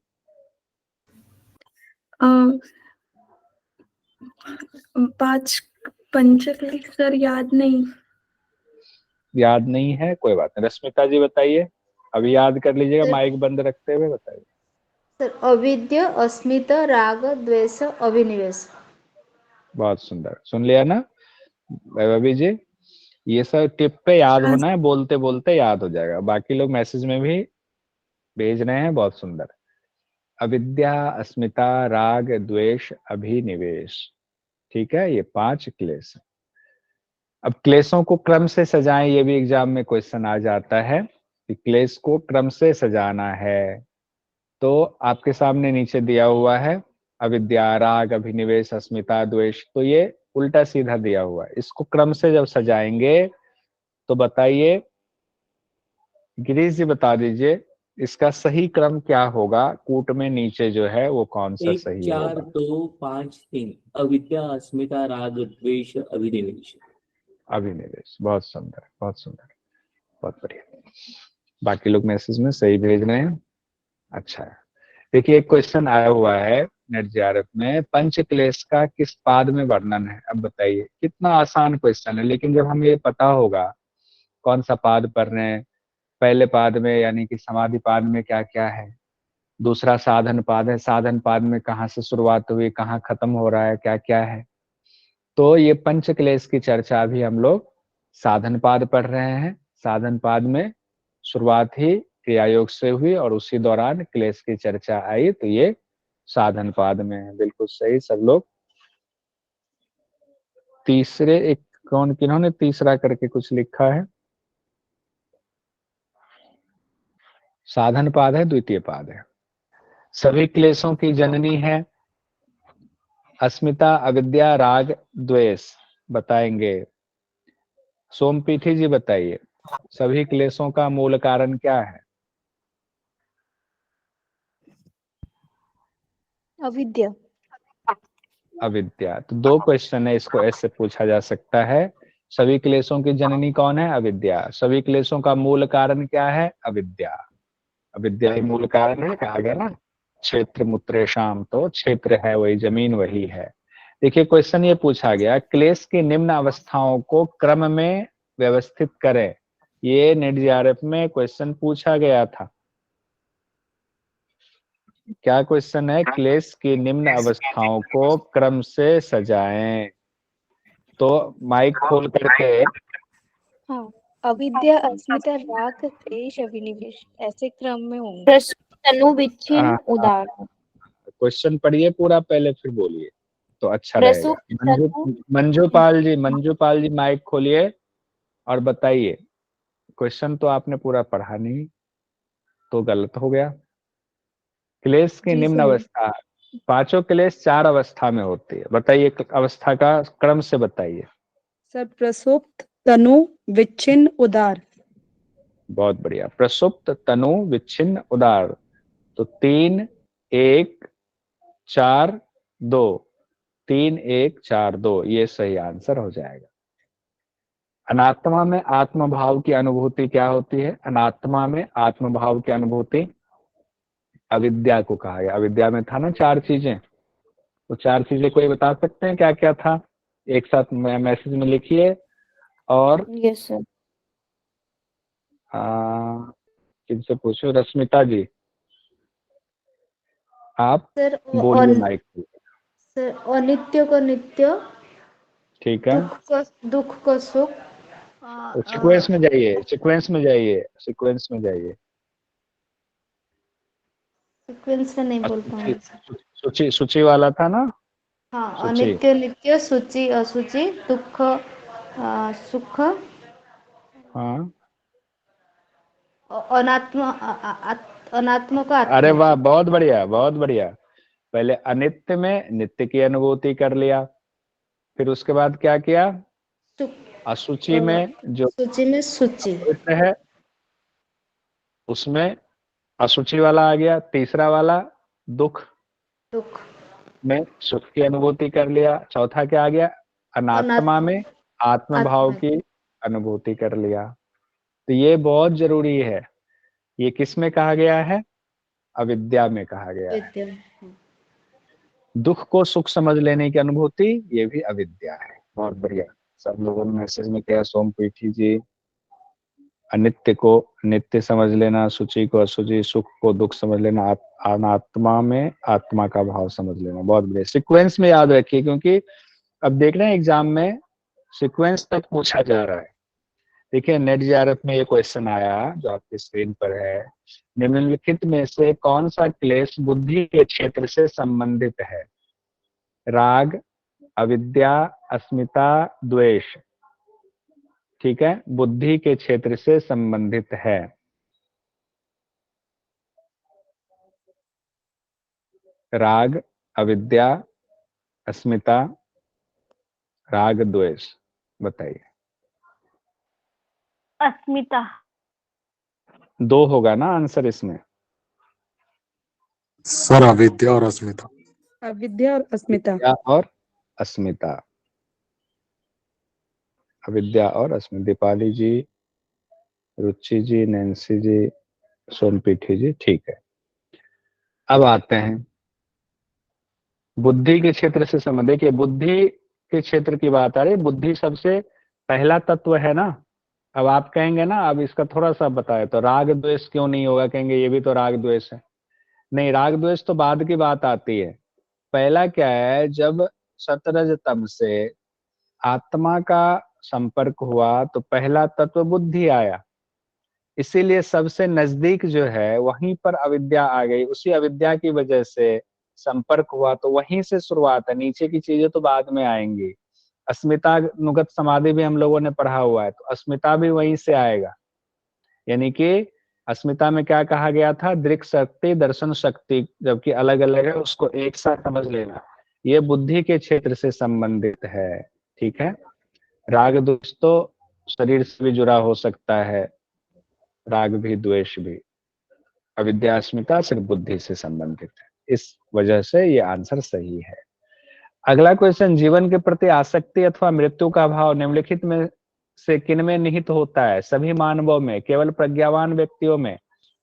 पांच पंचक्लेश सर याद नहीं। याद नहीं है, कोई बात नहीं। रश्मिता जी बताइए, अभी याद कर लीजिएगा सर माइक बंद रखते हुए बताइए। सर अविद्या, अस्मिता, राग, द्वेष, अभिनिवेश। बहुत सुंदर, सुन लिया ना वैभवी जी? ये सब टिप पे याद हाँ, होना है, बोलते बोलते याद हो जाएगा। बाकी लोग मैसेज में भी भेज रहे हैं, बहुत सुंदर। अविद्या, अस्मिता, राग, द्वेष, अभिनिवेश। ठीक है, ये 5 क्लेश। अब क्लेशों को क्रम से सजाएं, ये भी एग्जाम में क्वेश्चन आ जाता है कि क्लेश को क्रम से सजाना है। तो आपके सामने नीचे दिया हुआ है अविद्या, राग, अभिनिवेश, अस्मिता, द्वेष। तो ये उल्टा सीधा दिया हुआ है, इसको क्रम से जब सजाएंगे तो बताइए, गिरीश जी बता दीजिए इसका सही क्रम क्या होगा। कूट में नीचे जो है वो कौन सा एक सही चार होगा? दो पांच तीन, अविद्या, अस्मिता, राग, द्वेष, अभिनिवेश। अभिनिवेश, बहुत सुंदर, बहुत सुंदर, बहुत बढ़िया। बाकी लोग मैसेज में सही भेज रहे हैं, अच्छा है। देखिए, एक क्वेश्चन आया हुआ है नेट जीआरएफ में, पंच क्लेश का किस पाद में वर्णन है? अब बताइए, कितना आसान क्वेश्चन है, लेकिन जब हमें ये पता होगा कौन सा पाद पढ़ रहे हैं, पहले पाद में यानी कि समाधि पाद में क्या क्या है, दूसरा साधन पाद है, साधन पाद में कहाँ से शुरुआत हुई, कहाँ खत्म हो रहा है, क्या क्या है। तो ये पंच क्लेश की चर्चा भी हम लोग साधन पाद पढ़ रहे हैं। साधन पाद में शुरुआत ही क्रिया योग से हुई और उसी दौरान क्लेश की चर्चा आई, तो ये साधन पाद में है। बिल्कुल सही सब लोग। तीसरे एक कौन, किन्होंने तीसरा करके कुछ लिखा है? साधन पाद है, द्वितीय पाद है। सभी क्लेशों की जननी है अस्मिता, अविद्या, राग, द्वेष। बताएंगे सोमपीठी जी, बताइए सभी क्लेशों का मूल कारण क्या है? अविद्या। अविद्या। तो दो क्वेश्चन है, इसको ऐसे पूछा जा सकता है। सभी क्लेशों की जननी कौन है? अविद्या। सभी क्लेशों का मूल कारण क्या है? अविद्या। अविद्या ही मूल कारण है, कहा गया ना, क्षेत्र मुत्रेशाम, तो क्षेत्र है वही, जमीन वही है। देखिए क्वेश्चन ये पूछा गया, क्लेश की निम्न अवस्थाओं को क्रम में व्यवस्थित करें। ये नेट जीआरएफ में क्वेश्चन पूछा गया था। क्या क्वेश्चन है? क्लेश की निम्न अवस्थाओं को क्रम से सजाएं। तो माइक खोल करके, हाँ, अविद्या, अस्मिता, राग, द्वेष, अभिनिवेश ऐसे क्रम में होंगे। तनु विच्छिन्न उदाहरण। क्वेश्चन पढ़िए पूरा पहले फिर बोलिए तो अच्छा रहेगा। प्रसुप्त मंजूपाल जी, मंजूपाल जी माइक खोलिए और बताइए। क्वेश्चन तो आपने पूरा पढ़ा नहीं तो गलत हो गया। क्लेश की जी निम्न सर। अवस्था, पांचों क्लेश 4 अवस्था में होती है। बताइए अवस्था का क्रम से बताइए। सर प्रसुप्त, तनु, विच्छिन्न, उदार। बहुत बढ़िया। प्रसुप्त, तनु, विच्छिन्न, उदार। तो 3 1 4 2, 3 1 4 2 ये सही आंसर हो जाएगा। अनात्मा में आत्मभाव की अनुभूति क्या होती है? अनात्मा में आत्मभाव की अनुभूति अविद्या को कहा गया। अविद्या में था ना 4 चीजें, तो 4 चीजें कोई बता सकते हैं क्या क्या था? एक साथ मैसेज में लिखिए। और यस सर। किनसे पूछो? रश्मिता जी आप सर बोलिए माइक पे। सर अनित्य को नित्य, ठीक है, दुख को सुख, तो सीक्वेंस में जाइए, सीक्वेंस में जाइए, सीक्वेंस में जाइए। सीक्वेंस में नहीं बोल सूची, पाऊंगा। सूची सूची वाला था ना? हाँ, सूची। अनित्य, नित्य, सूचि, असुचि, दुख, सुख, हाँ, अनात्म, अनात्म को आत्मा। अरे वाह, बहुत बढ़िया, बहुत बढ़िया। पहले अनित्य में नित्य की अनुभूति कर लिया, फिर उसके बाद क्या किया? असूचि में जो सूचि में सूचि, अपवित्र है उसमें असूचि वाला आ गया। तीसरा वाला दुख दुख, में सुख की अनुभूति कर लिया। चौथा क्या आ गया? अनात्मा में आत्म भाव आत्मा। की अनुभूति कर लिया। तो ये बहुत जरूरी है। ये किस में कहा गया है? अविद्या में कहा गया है। विद्या। दुख को सुख समझ लेने की अनुभूति, ये भी अविद्या है। बहुत बढ़िया। सब लोगों ने मैसेज में किया। सोमपीठी जी, अनित्य को नित्य समझ लेना, शुचि को अशुचि, सुख को दुख समझ लेना, अनात्मा में आत्मा का भाव समझ लेना। बहुत बढ़िया। सीक्वेंस में याद रखिए, क्योंकि अब देख रहे हैं एग्जाम में सीक्वेंस तक पूछा जा रहा है। देखिए नेट जीआरएफ में ये क्वेश्चन आया जो आपकी स्क्रीन पर है, निम्नलिखित में से कौन सा क्लेश बुद्धि के क्षेत्र से संबंधित है? राग, अविद्या, अस्मिता, द्वेष। ठीक है, बुद्धि के क्षेत्र से संबंधित है। राग, अविद्या, अस्मिता, राग, द्वेष। बताइए। अस्मिता। 2 होगा ना आंसर इसमें? सर अविद्या और अस्मिता। अविद्या और अस्मिता। अविद्या और अस्मिता। अविद्या और अस्मिता। दीपाली जी, रुचि जी, नैन्सी जी, सोनपीठी जी। ठीक है, अब आते हैं बुद्धि के क्षेत्र से संबंध। देखिए बुद्धि के क्षेत्र की बात आ रही है। बुद्धि सबसे पहला तत्व है ना। अब आप कहेंगे ना, अब इसका थोड़ा सा बताए तो राग द्वेष क्यों नहीं होगा? कहेंगे ये भी तो राग द्वेष है। नहीं, राग द्वेष तो बाद की बात आती है। पहला क्या है, जब सतरज तम से आत्मा का संपर्क हुआ तो पहला तत्व बुद्धि आया, इसीलिए सबसे नजदीक जो है वहीं पर अविद्या आ गई। उसी अविद्या की वजह से संपर्क हुआ, तो वहीं से शुरुआत है, नीचे की चीजें तो बाद में आएंगी। अस्मिता नुगत समाधि भी हम लोगों ने पढ़ा हुआ है, तो अस्मिता भी वहीं से आएगा। यानी कि अस्मिता में क्या कहा गया था, दृक् शक्ति दर्शन शक्ति जबकि अलग अलग है, उसको एक साथ समझ लेना। ये बुद्धि के क्षेत्र से संबंधित है, ठीक है। राग द्वेष तो शरीर से भी जुड़ा हो सकता है, राग भी द्वेष भी। अविद्या अस्मिता सिर्फ बुद्धि से संबंधित है, इस वजह से ये आंसर सही है। अगला क्वेश्चन, जीवन के प्रति आसक्ति अथवा मृत्यु का भाव निम्नलिखित में से किन में निहित होता है? सभी मानवों में, केवल प्रज्ञावान व्यक्तियों में,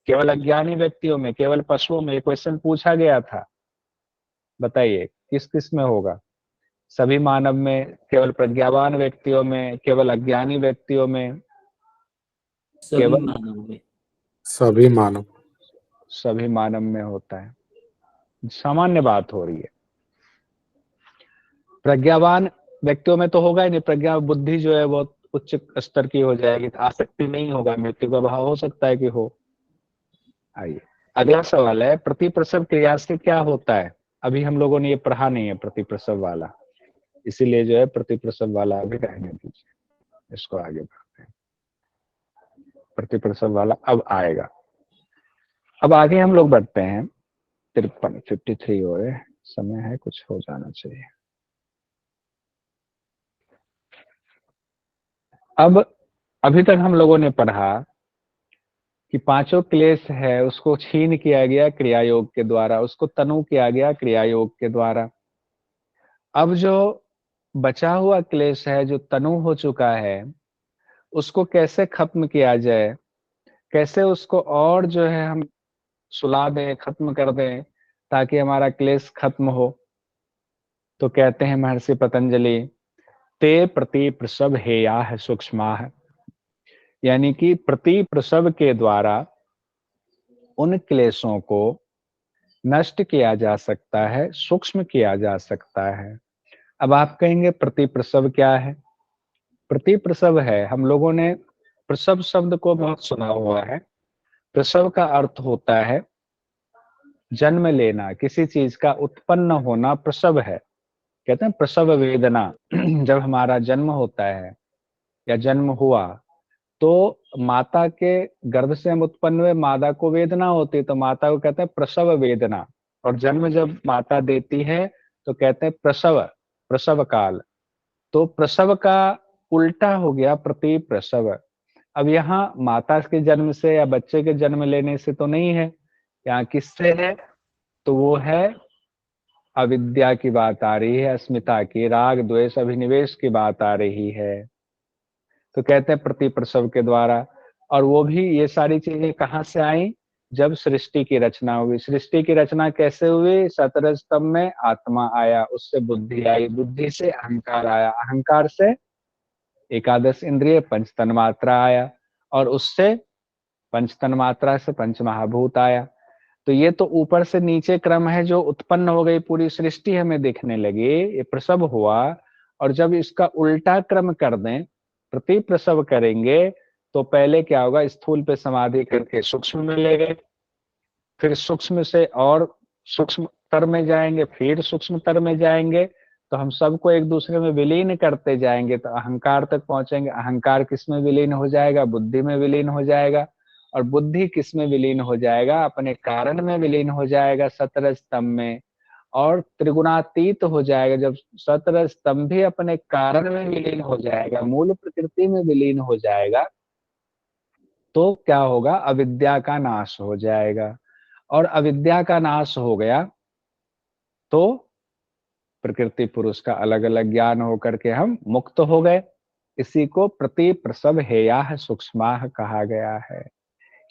केवल अज्ञानी व्यक्तियों में, केवल पशुओं में? ये क्वेश्चन पूछा गया था, बताइए किस किस में होगा? सभी मानव में, केवल प्रज्ञावान व्यक्तियों में, केवल अज्ञानी व्यक्तियों में, सभी केवल मानव में। सभी मानव। सभी मानव में होता है। सामान्य बात हो रही है। प्रज्ञावान व्यक्तियों में तो होगा ही नहीं, प्रज्ञा बुद्धि जो है बहुत उच्च स्तर की हो जाएगी, तो आसक्ति नहीं होगा, मृत्यु का भाव हो सकता है कि हो। आइए अगला सवाल है, प्रतिप्रसव क्रिया से क्या होता है? अभी हम लोगों ने ये पढ़ा नहीं है प्रतिप्रसव वाला, इसीलिए जो है प्रतिप्रसव वाला अभी रहने दीजिए, इसको आगे बढ़ते हैं। प्रतिप्रसव वाला अब आएगा। अब आगे हम लोग बढ़ते हैं। 53 हो रहे, समय है, कुछ हो जाना चाहिए। अब अभी तक हम लोगों ने पढ़ा कि पांचों क्लेश है उसको छीन किया गया क्रिया योग के द्वारा, उसको तनु किया गया क्रिया योग के द्वारा। अब जो बचा हुआ क्लेश है, जो तनु हो चुका है, उसको कैसे खत्म किया जाए, कैसे उसको और जो है हम सुला दें, खत्म कर दें, ताकि हमारा क्लेश खत्म हो। तो कहते हैं महर्षि पतंजलि, ते प्रति प्रसव हेया सूक्ष्मा, यानी कि प्रति प्रसव के द्वारा उन क्लेशों को नष्ट किया जा सकता है, सूक्ष्म किया जा सकता है। अब आप कहेंगे प्रतिप्रसव क्या है? प्रतिप्रसव है, हम लोगों ने प्रसव शब्द को बहुत सुना हुआ है। प्रसव का अर्थ होता है जन्म लेना, किसी चीज का उत्पन्न होना प्रसव है। कहते हैं प्रसव वेदना। जब हमारा जन्म होता है या जन्म हुआ, तो माता के गर्भ से हम उत्पन्न हुए, माता को वेदना होती है, तो माता को कहते हैं प्रसव वेदना। और जन्म जब माता देती है तो कहते हैं प्रसव, प्रसव काल। तो प्रसव का उल्टा हो गया प्रति प्रसव। अब यहाँ माता के जन्म से या बच्चे के जन्म लेने से तो नहीं है, यहाँ किससे है? तो वो है अविद्या की बात आ रही है, अस्मिता की, राग द्वेष अभिनिवेश की बात आ रही है। तो कहते हैं प्रति प्रसव के द्वारा। और वो भी ये सारी चीजें कहाँ से आई? जब सृष्टि की रचना हुई। सृष्टि की रचना कैसे हुई? सतरज स्तंभ में आत्मा आया, उससे बुद्धि आई, बुद्धि से अहंकार आया, अहंकार से एकादश इंद्रिय पंच तन्मात्रा आया, और उससे पंच तन्मात्रा से पंच महाभूत आया। तो ये तो ऊपर से नीचे क्रम है, जो उत्पन्न हो गई पूरी सृष्टि हमें दिखने लगी, ये प्रसव हुआ। और जब इसका उल्टा क्रम कर दें, प्रति प्रसव करेंगे, तो पहले क्या होगा? स्थूल पे समाधि करके सूक्ष्म में ले गए, फिर सूक्ष्म से और सूक्ष्म तर में जाएंगे, फिर सूक्ष्म तर में जाएंगे, तो हम सबको एक दूसरे में विलीन करते जाएंगे, तो अहंकार तक पहुंचेंगे। अहंकार किस में विलीन हो जाएगा? बुद्धि में विलीन हो जाएगा। और बुद्धि किस में विलीन हो जाएगा? अपने कारण में विलीन हो जाएगा, सतरज स्तंभ में। और त्रिगुणातीत हो जाएगा। जब सतरज स्तंभ भी अपने कारण में विलीन हो जाएगा, मूल प्रकृति में विलीन हो जाएगा, तो क्या होगा? अविद्या का नाश हो जाएगा। और अविद्या का नाश हो गया तो प्रकृति पुरुष का अलग अलग ज्ञान होकर के हम मुक्त हो गए। इसी को प्रति प्रसव हेया सूक्ष्मा कहा गया है।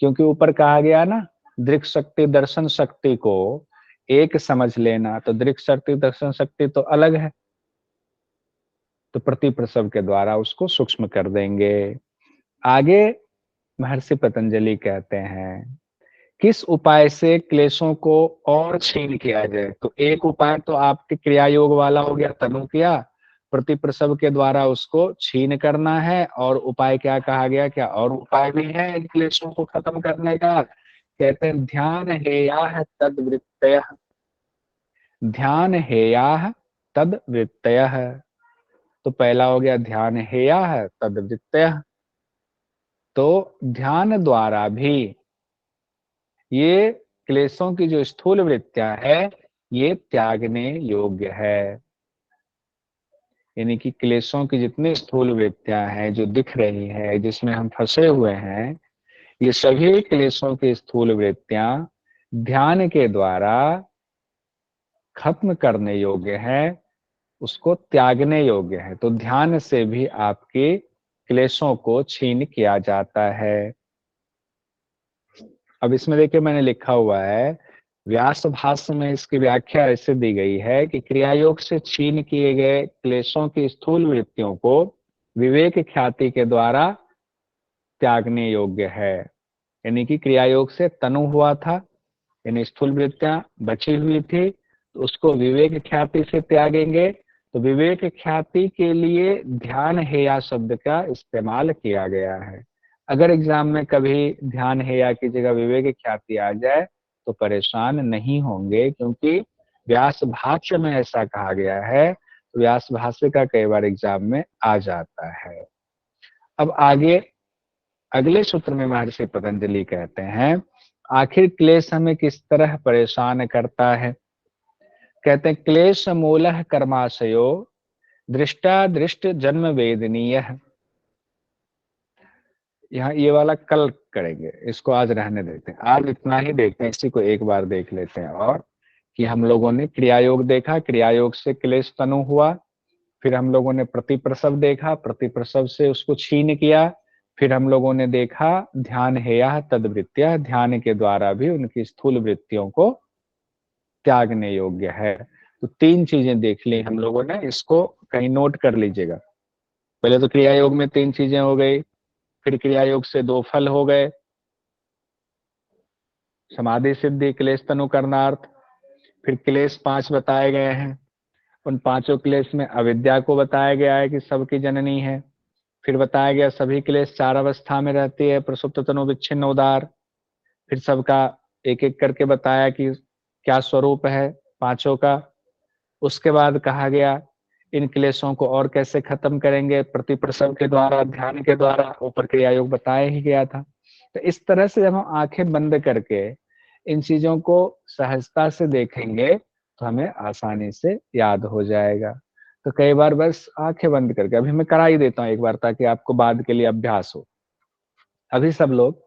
क्योंकि ऊपर कहा गया ना, दृक् शक्ति दर्शन शक्ति को एक समझ लेना, तो दृक् शक्ति दर्शन शक्ति तो अलग है, तो प्रति प्रसव के द्वारा उसको सूक्ष्म कर देंगे। आगे महर्षि पतंजलि कहते हैं किस उपाय से क्लेशों को और क्षीण किया जाए। तो एक उपाय तो आपके क्रिया योग वाला हो गया, तनु किया, प्रतिप्रसव के द्वारा उसको क्षीण करना है। और उपाय क्या कहा गया, क्या और उपाय भी है इन क्लेशों को खत्म करने का? कहते हैं ध्यान हेयाः तद वृत्तयः, ध्यान हेयाः तद वृत्तयः। तो पहला हो गया ध्यान हेयाः तद वृत्तयः। तो ध्यान द्वारा भी ये क्लेशों की जो स्थूल वृत्तियां है ये त्यागने योग्य है। यानी कि क्लेशों की जितनी स्थूल वृत्तियां हैं जो दिख रही है, जिसमें हम फंसे हुए हैं, ये सभी क्लेशों की स्थूल वृत्तियां ध्यान के द्वारा खत्म करने योग्य है, उसको त्यागने योग्य है। तो ध्यान से भी आपके क्लेशों को छीन किया जाता है। अब इसमें देखिए मैंने लिखा हुआ है, व्यास भाष्य में इसकी व्याख्या ऐसे दी गई है कि क्रियायोग से छीन किए गए क्लेशों की स्थूल वृत्तियों को विवेक ख्याति के द्वारा त्यागने योग्य है। यानी कि क्रियायोग से तनु हुआ था, यानी स्थूल वृत्तियां बची हुई थी, तो उसको विवेक ख्याति से त्यागेंगे। तो विवेक ख्याति के लिए ध्यान हेया शब्द का इस्तेमाल किया गया है। अगर एग्जाम में कभी ध्यान हेया की जगह विवेक ख्याति आ जाए तो परेशान नहीं होंगे, क्योंकि व्यास भाष्य में ऐसा कहा गया है। तो व्यास भाष्य का कई बार एग्जाम में आ जाता है। अब आगे अगले सूत्र में महर्षि पतंजलि कहते हैं, आखिर क्लेश हमें किस तरह परेशान करता है। कहते हैं क्लेश मूलः कर्माशयो दृष्टा दृष्ट जन्म वेदनीय। यहाँ ये वाला कल करेंगे, इसको आज रहने देते हैं, आज इतना ही देखते हैं, इसी को एक बार देख लेते हैं। और कि हम लोगों ने क्रियायोग देखा, क्रियायोग से क्लेश तनु हुआ, फिर हम लोगों ने प्रतिप्रसव देखा, प्रतिप्रसव से उसको छीन किया, फिर हम लोगों ने देखा ध्यान हेया तद्वृत्तियां, ध्यान के द्वारा भी उनकी स्थूल वृत्तियों को त्यागने योग्य है। तो तीन चीजें देख ली हम लोगों ने, इसको कहीं नोट कर लीजिएगा। पहले तो क्रिया योग में तीन चीजें हो गई, फिर क्रिया योग से दो फल हो गए, समाधि सिद्धि क्लेश तनु करनार्थ, फिर क्लेश 5 बताए गए हैं, उन पांचों क्लेश में अविद्या को बताया गया है कि सबकी जननी है। फिर बताया गया सभी क्लेश 4 अवस्था में रहती है, प्रसुप्त तनु विच्छिन्न उदार। फिर सबका एक एक करके बताया कि क्या स्वरूप है पांचों का। उसके बाद कहा गया इन क्लेशों को और कैसे खत्म करेंगे, प्रतिप्रसव के द्वारा, ध्यान के द्वारा, ऊपर क्रिया योग बताया ही गया था। तो इस तरह से जब हम आंखें बंद करके इन चीजों को सहजता से देखेंगे तो हमें आसानी से याद हो जाएगा। तो कई बार बस आंखें बंद करके, अभी मैं करा ही देता हूँ एक बार ताकि आपको बाद के लिए अभ्यास हो। अभी सब लोग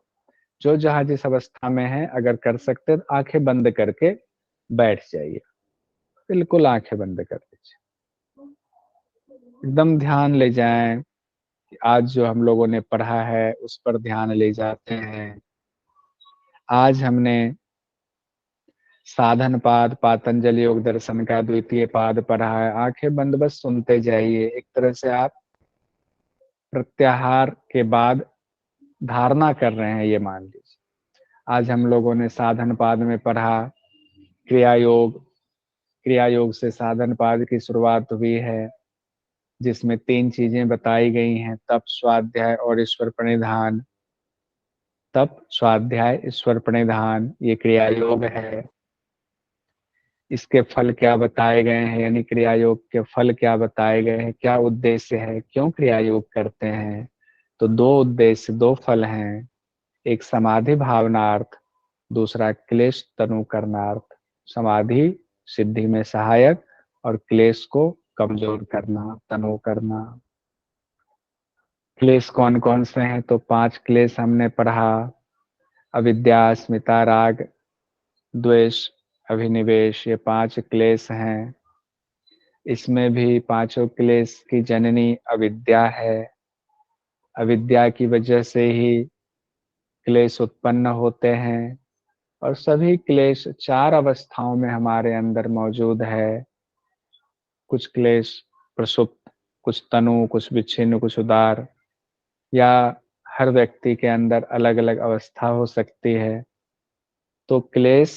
जो जहां जिस अवस्था में है, अगर कर सकते तो आंखें बंद करके बैठ जाइए, बिल्कुल आंखें बंद कर लीजिए, एकदम ध्यान ले जाएं कि आज जो हम लोगों ने पढ़ा है उस पर ध्यान ले जाते हैं। आज हमने साधन पाद पातंजलि योग दर्शन का द्वितीय पाद पढ़ा है, आंखें बंद बस सुनते जाइए। एक तरह से आप प्रत्याहार के बाद धारणा कर रहे हैं, ये मान लीजिए। आज हम लोगों ने साधन पाद में पढ़ा क्रिया योग, क्रिया योग से साधन पाद की शुरुआत हुई है, जिसमें 3 चीजें बताई गई हैं, तप, स्वाध्याय और ईश्वर प्रणिधान। तप, स्वाध्याय, ईश्वर प्रणिधान, ये क्रिया योग है। इसके फल क्या बताए गए हैं, यानी क्रिया योग के फल क्या बताए गए हैं, क्या उद्देश्य है, क्यों क्रिया योग करते हैं। तो 2 उद्देश्य, 2 फल हैं, एक समाधि भावनार्थ, दूसरा क्लेश तनु करनार्थ। समाधि सिद्धि में सहायक और क्लेश को कमजोर करना, तनु करना। क्लेश कौन कौन से हैं, तो 5 क्लेश हमने पढ़ा, अविद्या, अस्मिता, राग, द्वेष, अभिनिवेश, ये 5 क्लेश हैं। इसमें भी पांचों क्लेश की जननी अविद्या है। अविद्या की वजह से ही क्लेश उत्पन्न होते हैं, और सभी क्लेश 4 अवस्थाओं में हमारे अंदर मौजूद है। कुछ क्लेश प्रसुप्त, कुछ तनु, कुछ विच्छिन्न, कुछ उदार, या हर व्यक्ति के अंदर अलग अलग अवस्था हो सकती है। तो क्लेश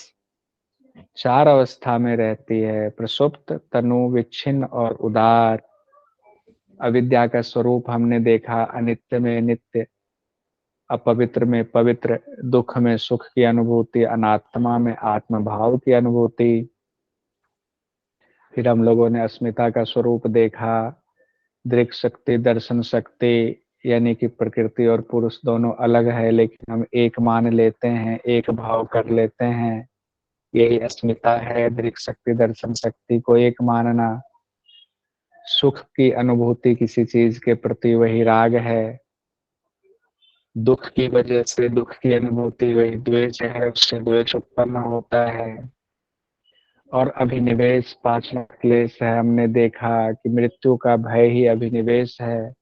4 अवस्था में रहती है, प्रसुप्त, तनु, विच्छिन्न और उदार। अविद्या का स्वरूप हमने देखा, अनित्य में नित्य, अपवित्र में पवित्र, दुख में सुख की अनुभूति, अनात्मा में आत्म भाव की अनुभूति। फिर हम लोगों ने अस्मिता का स्वरूप देखा, दृक् शक्ति, दर्शन शक्ति, यानी कि प्रकृति और पुरुष दोनों अलग है लेकिन हम एक मान लेते हैं, एक भाव कर लेते हैं, यही अस्मिता है। दृक् शक्ति, दर्शन शक्ति को एक मानना। सुख की अनुभूति किसी चीज के प्रति, वही राग है। दुख की वजह से दुख की अनुभूति, वही द्वेष है, उससे द्वेष उत्पन्न होता है। और अभिनिवेश 5वां क्लेश है। हमने देखा कि मृत्यु का भय ही अभिनिवेश है।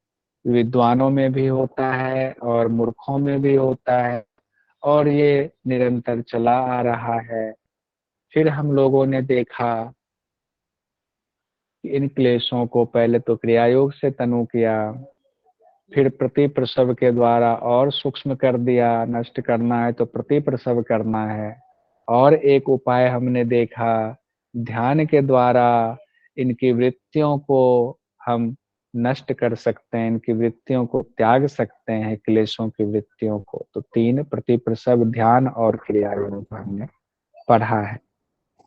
विद्वानों में भी होता है और मूर्खों में भी होता है, और ये निरंतर चला आ रहा है। फिर हम लोगों ने देखा कि इन क्लेशों को पहले तो क्रियायोग से तनु किया, फिर प्रति प्रसव के द्वारा और सूक्ष्म कर दिया। नष्ट करना है तो प्रति प्रसव करना है। और एक उपाय हमने देखा, ध्यान के द्वारा इनकी वृत्तियों को हम नष्ट कर सकते हैं, इनकी वृत्तियों को त्याग सकते हैं, क्लेशों की वृत्तियों को। तो 3 प्रति प्रसव, ध्यान और क्रियायोग हमने पढ़ा है।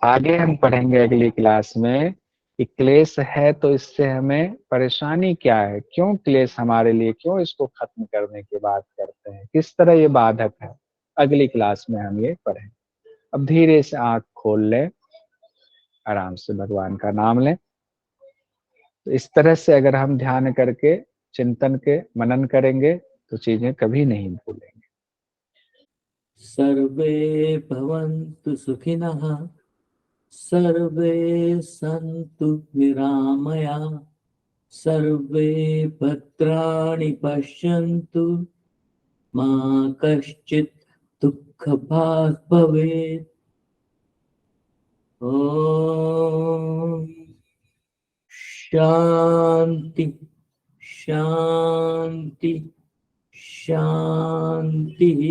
आगे हम पढ़ेंगे अगली क्लास में कि क्लेश है तो इससे हमें परेशानी क्या है, क्यों क्लेश हमारे लिए, क्यों इसको खत्म करने की बात करते हैं, किस तरह ये बाधक है। अगली क्लास में हम ये पढ़ेंगे। अब धीरे से आंख खोल ले, आराम से भगवान का नाम लें। तो इस तरह से अगर हम ध्यान करके चिंतन के मनन करेंगे तो चीजें कभी नहीं भूलेंगे। सर्वे भवन्तु सुखिनः, सर्वे सन्तु निरामया, सर्वे भद्राणि पश्यन्तु, मा कश्चित् दुःखभाग् भवेत्। ॐ शान्ति शान्ति शान्तिः।